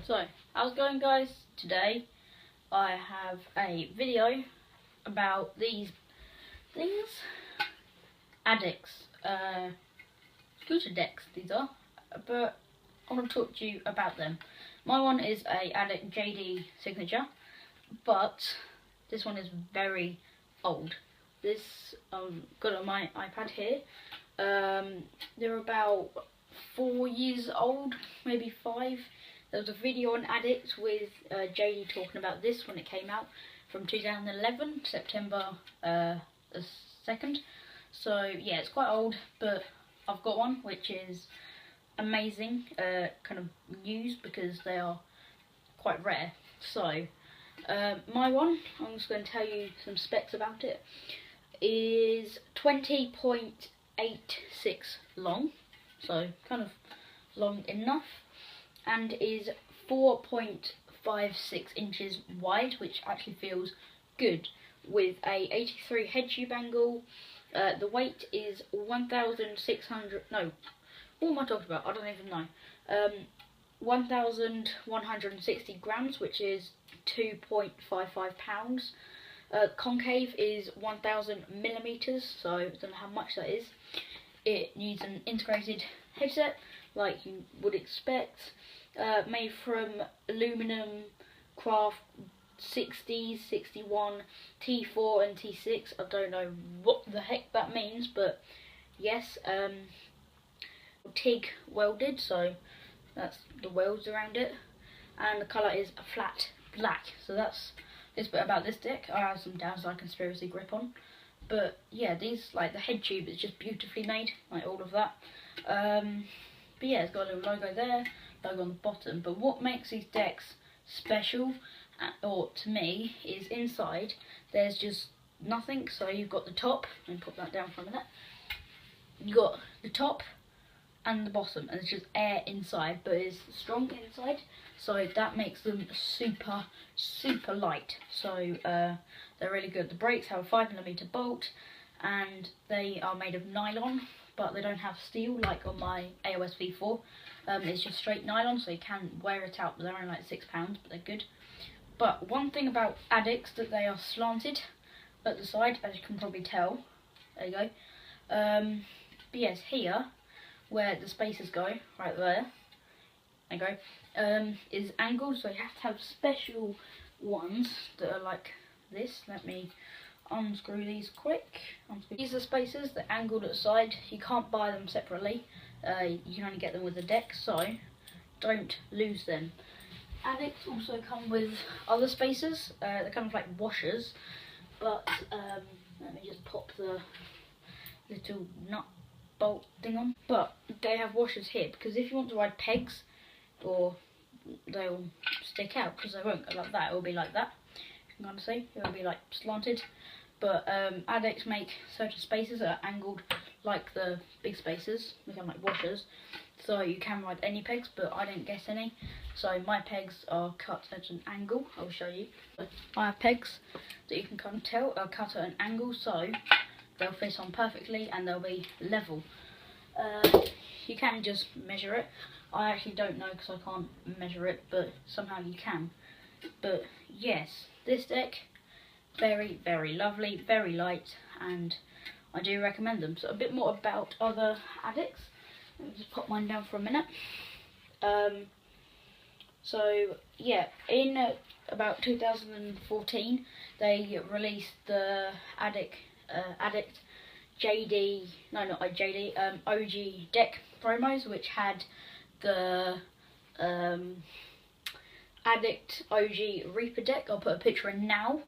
So, how's it going, guys? Today I have a video about these things. Addicts, scooter decks these are, but I want to talk to you about them. My one is a Addict JD signature, but this one is very old. This got on my iPad here. They're about 4 years old, maybe 5. There was a video on Addict with JD talking about this when it came out from 2011, September the 2nd. So yeah, it's quite old, but I've got one which is amazing, kind of news because they are quite rare. So my one, I'm just going to tell you some specs about it, is 20.86 long, so kind of long enough, and is 4.56 inches wide, which actually feels good, with a 83 head tube angle. The weight is 1,600, no, what am I talking about? I don't even know. 1,160 grams, which is 2.55 pounds. Concave is 1,000 millimeters, so I don't know how much that is. It needs an integrated headset, like you would expect, made from aluminum craft 60, 61, T4 and T6. I don't know what the heck that means, but yes, TIG welded, so that's the welds around it, and the colour is a flat black. So that's this bit about this deck. I have some downside conspiracy grip on, but yeah, these, like the head tube is just beautifully made, like all of that. But yeah, it's got a little logo there, logo on the bottom. But what makes these decks special, or to me, is inside there's just nothing. So you've got the top, let me put that down for a minute. You've got the top and the bottom, and it's just air inside, but it's strong inside, so that makes them super light. So they're really good. The brakes have a 5mm bolt, and they are made of nylon, but they don't have steel like on my AOS V4. It's just straight nylon, so you can wear it out, but they're only like £6, but they're good. But one thing about Addicts, that they are slanted at the side, as you can probably tell. There you go. But yes, here, where the spacers go, right there you go, is angled, so you have to have special ones that are like this. Let me unscrew these quick. These are spacers, they're angled at the side. You can't buy them separately, you can only get them with the deck, so don't lose them. Addicts also come with other spacers, they're kind of like washers, but let me just pop the little nut bolt thing on. But they have washers here, because if you want to ride pegs, or they'll stick out, because they won't go like that, it will be like that. You can kind of see, it will be like slanted. But Addicts make certain spacers that are angled like the big spacers, they come like washers, so you can ride any pegs, but I didn't get any, so my pegs are cut at an angle. I'll show you. I have pegs that you can kind of tell are cut at an angle, so they'll fit on perfectly and they'll be level. You can just measure it. I actually don't know because I can't measure it, but somehow you can. But yes, this deck, very lovely, very light, and I do recommend them. So a bit more about other Addicts. Let me just pop mine down for a minute. So yeah, in about 2014 they released the Addict JD, no not JD, OG deck promos, which had the Addict OG Reaper deck. I'll put a picture in now.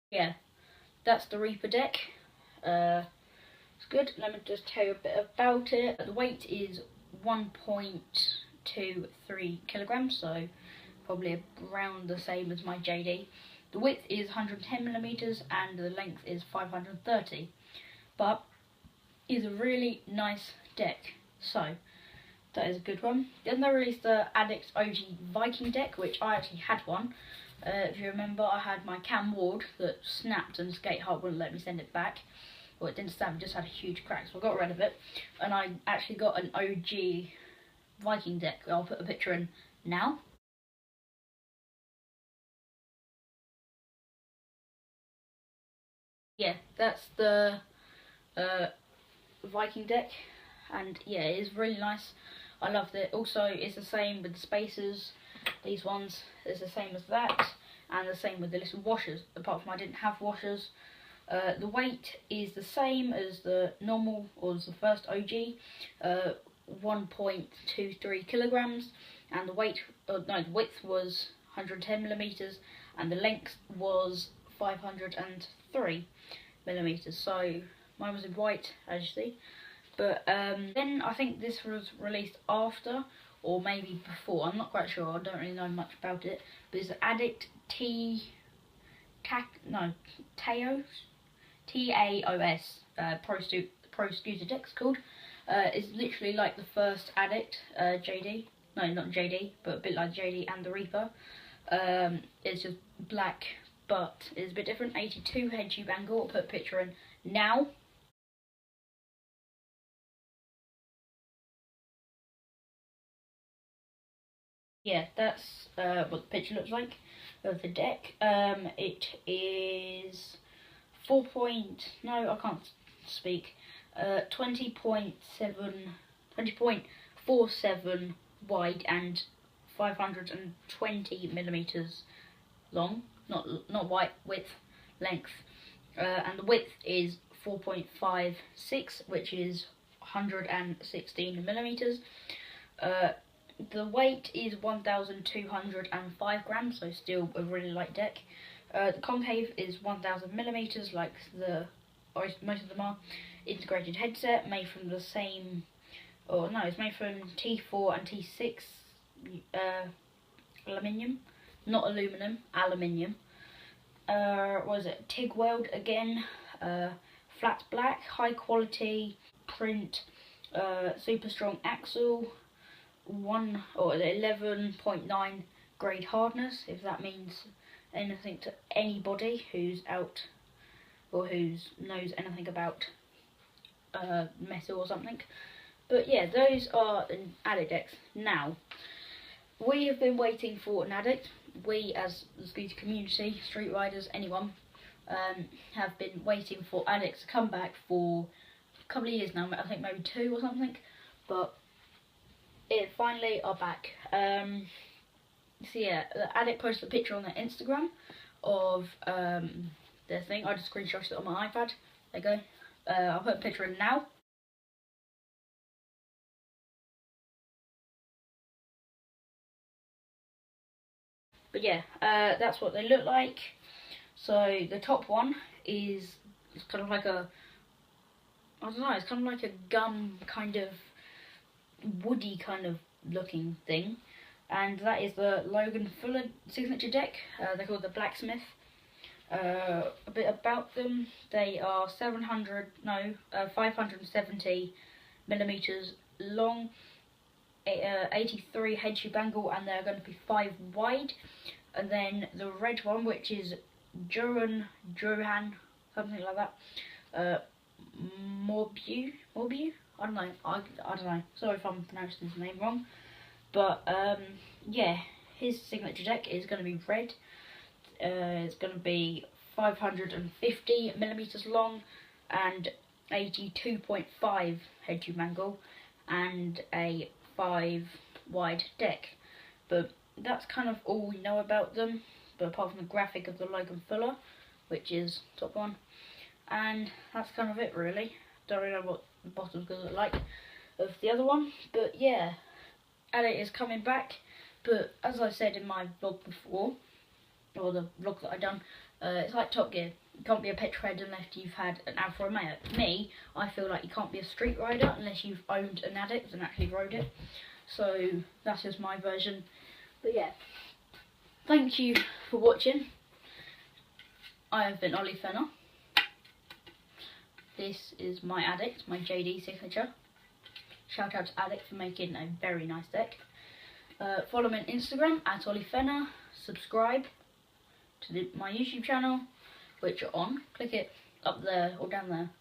Yeah, that's the Reaper deck. It's good. Let me just tell you a bit about it. The weight is 1.23 kilograms, so probably around the same as my JD. The width is 110mm and the length is 530, but is a really nice deck, so that is a good one. Then they released the Addict OG Viking deck, which I actually had one. If you remember, I had my Cam Ward that snapped and Skate Hard wouldn't let me send it back. well, it didn't stab, it just had a huge crack, so I got rid of it, and I actually got an OG Viking deck. I'll put a picture in now. Yeah, that's the Viking deck, and yeah, it is really nice. I loved it. Also, it's the same with the spacers. These ones is the same as that, and the same with the little washers, apart from I didn't have washers. The weight is the same as the normal, or as the first OG, 1.23 kilograms, and the the width was 110 millimeters, and the length was 503 millimeters. So mine was in white, as you see. But then I think this was released after, or maybe before. I'm not quite sure. I don't really know much about it. But it's the Addict Taos Pro Scooter deck's called. It's literally like the first Addict, JD. No, not JD, but a bit like JD and the Reaper. It's just black, but it's a bit different. 82 head tube angle. I'll put a picture in now. Yeah, that's what the picture looks like of the deck. It is 20.47 wide and 520 millimeters long. Not wide, width, length. And the width is 4.56, which is 116 millimeters. The weight is 1,205 grams, so still a really light deck. The concave is 1,000 millimeters, like most of them are. Integrated headset, made from the same, it's made from T4 and T6 aluminium, not aluminum, aluminium. What is it? TIG weld again. Flat black, high quality print, super strong axle. 11.9 grade hardness, if that means anything to anybody who's out or who knows anything about metal or something. But yeah, those are an Addict decks. Now, we have been waiting for an Addict. We, as the scooter community, street riders, anyone, have been waiting for Addicts to come back for a couple of years now. I think maybe 2 or something, but it finally are back. So yeah, the Addict posted a picture on their Instagram of their thing. I just screenshotted it on my iPad. There you go. I'll put a picture in now. But yeah, that's what they look like. So the top one is kind of like a, I don't know, it's kind of like a gum kind of woody kind of looking thing, and that is the Logan Fuller signature deck. They're called the Blacksmith. A bit about them: they are 570 millimeters long, 83 head tube angle, and they're going to be 5 wide. And then the red one, which is Johan, something like that. Morbu. I don't know. I don't know. Sorry if I'm pronouncing his name wrong. But yeah, his signature deck is going to be red. It's going to be 550 millimeters long and 82.5 head tube angle and a 5 wide deck. But that's kind of all we know about them. But apart from the graphic of the Logan Fuller, which is top one, and that's kind of it really. Don't really know what the bottom's going to look like of the other one, but yeah, Addict is coming back. But as I said in my vlog before, or the vlog that I done, it's like Top Gear. You can't be a petrolhead unless you've had an Alfa Romeo. Me, I feel like you can't be a street rider unless you've owned an Addict and actually rode it. So that's just my version. But yeah, thank you for watching. I have been Olly Fenner. This is my Addict, my JD signature. Shout out to Addict for making a very nice deck. Follow me on Instagram at Olly Fenner. Subscribe to my YouTube channel, which you're on. Click it up there or down there.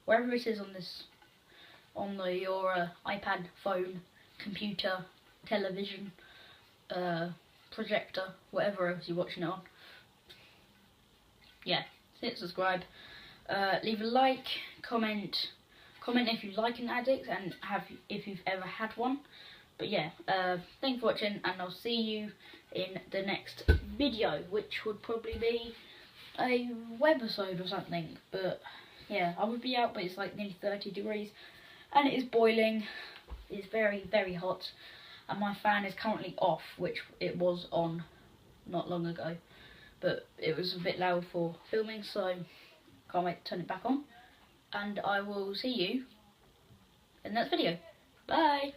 wherever it is on this, your iPad, phone, computer, television, projector, whatever else you're watching it on. Yeah, hit subscribe, leave a like, comment if you like an Addict and if you've ever had one. But yeah, thanks for watching, and I'll see you in the next video, which would probably be a webisode or something. But yeah, I would be out, but it's like nearly 30 degrees and it is boiling. It's very, very hot, and my fan is currently off, which it was on not long ago, but it was a bit loud for filming, so can't wait to turn it back on. And I will see you in the next video. Bye!